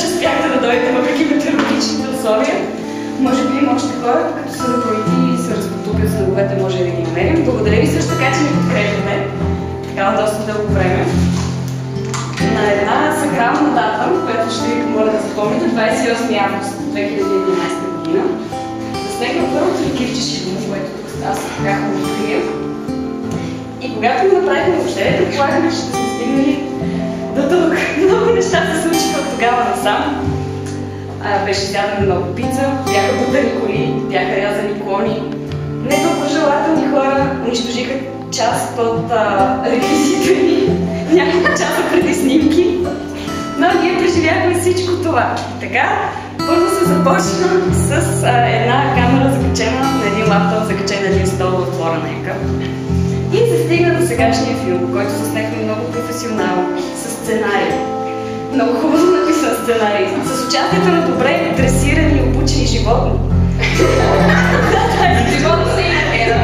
Че спяхте да дойдете въпреки метеорологичните условия. Може би има още хора, като са напоити и се разпотупят с дълговете, може да ги намерим. Благодаря ви също така, че ни подкрепяте такава доста дълго време. На една сакрална дата, която ще ви помоля да запомните, 28 август 2011 година, заснехме първото ни кирче шибуни, което аз бях му открия. И когато го направихме въобще, предполагаме, че ще сме стигнали до тук. Много неща се случиха от тогава насам. Беше сядане много пица, бяха бутани коли, бяха рязани клони. Не толкова желателни хора унищожиха част от реквизита ни, няколко часа преди снимки. Но ние преживяхме всичко това. Така, първо се започна с една камера закачена на един лаптоп, закачен на един стол в двора на ЕКА. И се стигна до сегашния филм, който заснехме много професионално, с сценарий. Много хубаво написан сценарий, с участието на добре дресирани и обучени животни. Животното има хера.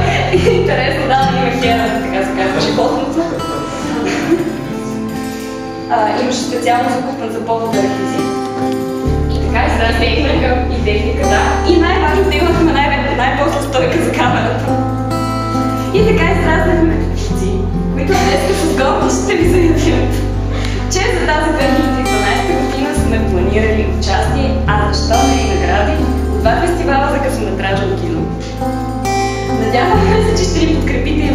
Интересно, да, има хера, така се казва, животното. Имаше специално закупен за повода реквизит. И така изразнахме и техника, да. И най-важното имахме най-после стойка за камерата. И така изразнахме птици, които днес с гордост ще ви заявят, че за тази 2012 година сме планирали участие, а защо не и награди от два фестивала за късометражно кино. Надяваме се, че ще ни подкрепите и в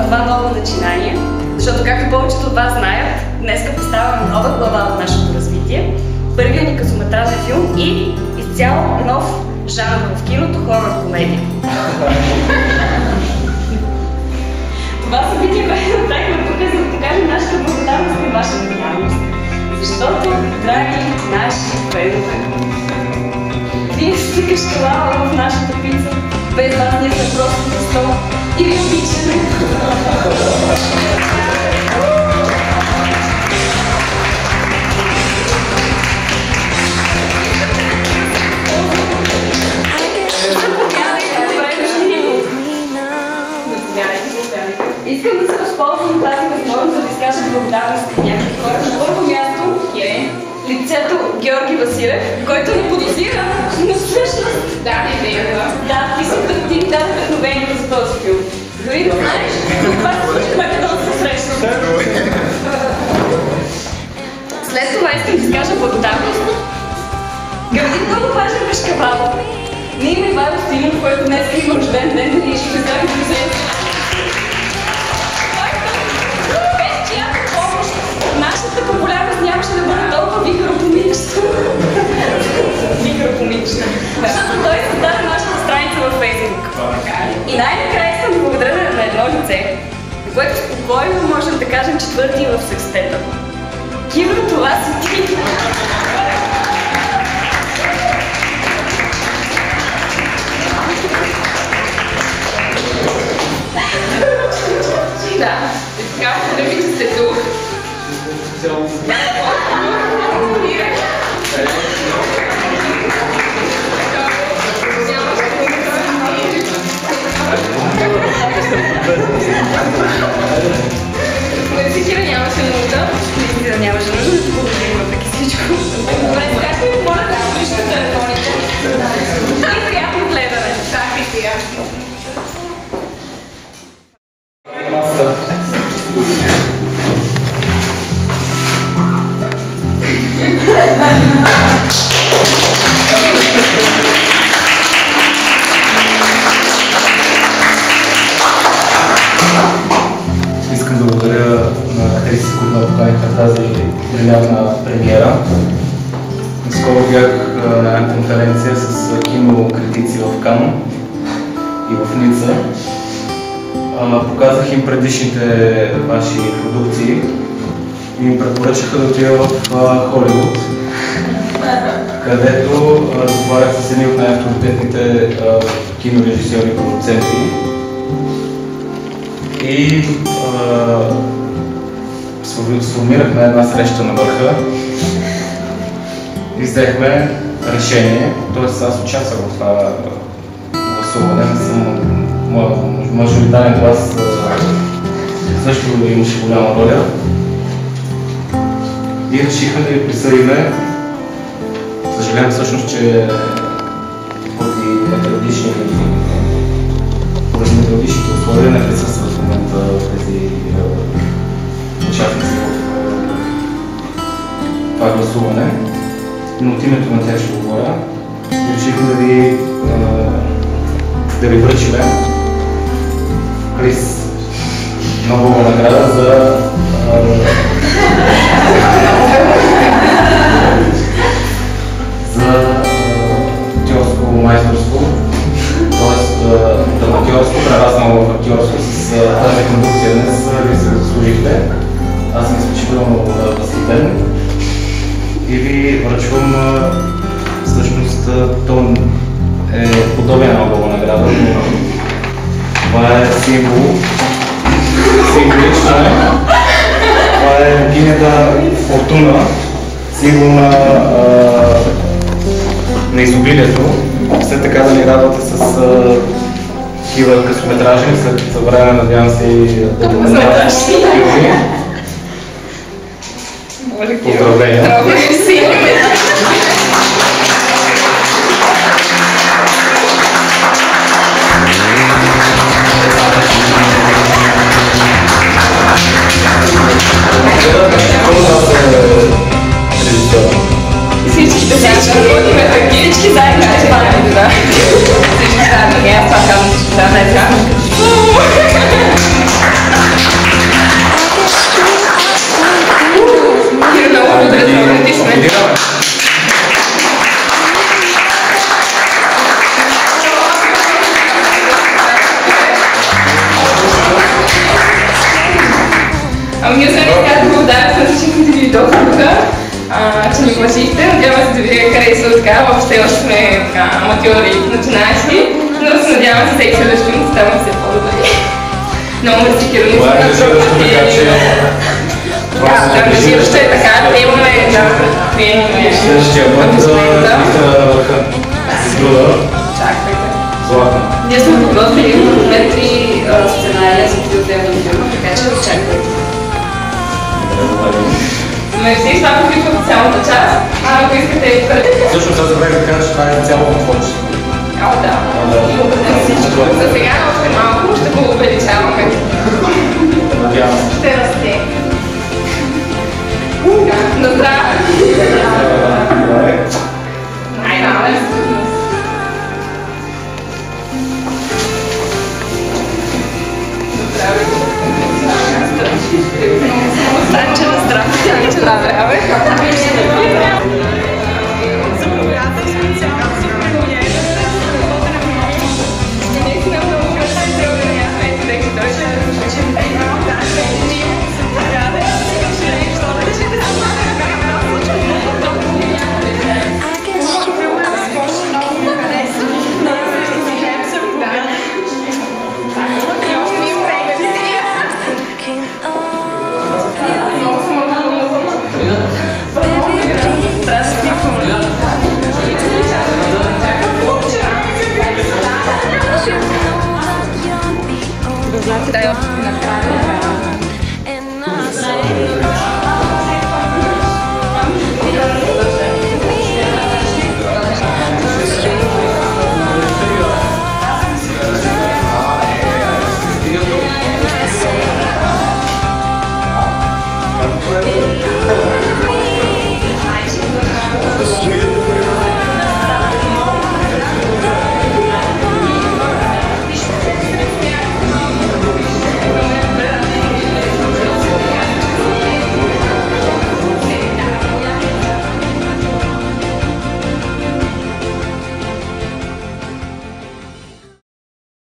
това ново начинание, защото както повечето от вас знаят, днеска поставяме нова глава от нашето развитие, първият ни късометражен филм и изцяло нов жанр в киното – хорор комедия. Това събитие, което направихме тук, за да покажем нашата благодарност и вашата вярност. Защото, драги наши фенове, вие сте кашкавала в нашата пица. Без вас ние сме просто за стол и ви обичаме. Искам да се възползвам тази възможност да ви изкажа благодарност към някакви хора. На първо място е лицето Георги Василев, който не подозира, но всъщност... Да, не вярва. Да, ти ми даде вдъхновението за този филм. Дори да знаеш, това се случи в Македонска среща. След това искам да изкажа благодарност към един много важен кашкавал. Не има Ивайло Стимов, който днес има рожден ден, да ние ще представим презент. Нашата популярност нямаше да бъде толкова вихропомична. Защото той създаде нашата страница във Facebook. И най-накрая искам да благодаря на едно лице, което спокойно можем да кажем четвърти в секстета. Киро, това си ти! Да, така, да ви, че сте тук. Всички нямаше нужда. Нямаше нужда да се благодарим въпреки всичко. Добре, сега ще ви моля да включите телефоните. И приятно гледане. Так, и приятно. Искам да благодаря на актрисите, които ме поканиха в тази брилянтна премиера. Наскоро бях на една конференция с кинокритици в Кан и в Ница. Показах им предишните ваши продукции и ми препоръчаха да отида в Холивуд, където разговарях с едни от най-авторитетните кинорежисьори и продуценти. И сформирахме една среща на върха и взехме решение, т.е. аз участвах в това гласуване, не съм мажоритарен глас също имаше голяма роля. И решихме да ви присъдиме. Съжалявам всъщност, че поради метеорологичните условия не присъстват в момента тези участници в това гласуване. Но от името на тях ще говоря. Решихме да ви връчиме приз, Нобелова награда за актьорско майсторство, т.е. драматьорство, прераснало в актьорство. С тази кондукция днес ви се заслужихте. Аз съм изключително възхитен и ви връчвам всъщност то е подобен на Нобелова награда, но това е символ. Символично е. Това е богинята Фортуна, символ на изобилието. Все така да ни радвате с такива късометражни, след време надявам се и документални филми. Поздравления! Всички заедно ще падаме, да. Всички заедно, аз това казвам, че да, не така. Много благодаря за аплодисмент. Ами, освен така да благодаря на всички, които ви дойдоха тук, че ни плашихте. Надявам се да ви харесва така. Въобще още сме аматьори, начинаещи, но се надявам се всеки следващ филм ставам все по-добре. Много ме стикирани. Това е ангажиращо, така че... Да, ангажиращо е така. Приемаме следващия път да върха. Изгледа. Чакайте. Златна. Ние сме подготвили документи, сценария за 3 отделни филма, така че очаквайте. Мерси, това приключва официалната част. Ако искате и къде... Всъщност аз забравих да кажа, че това е цялото творчество. Да. За сега още малко ще го увеличаваме. Надявам се. Ще расте. На здраве! Най-добре. Станче на здраве. Станче на здраве. Дай още накрая.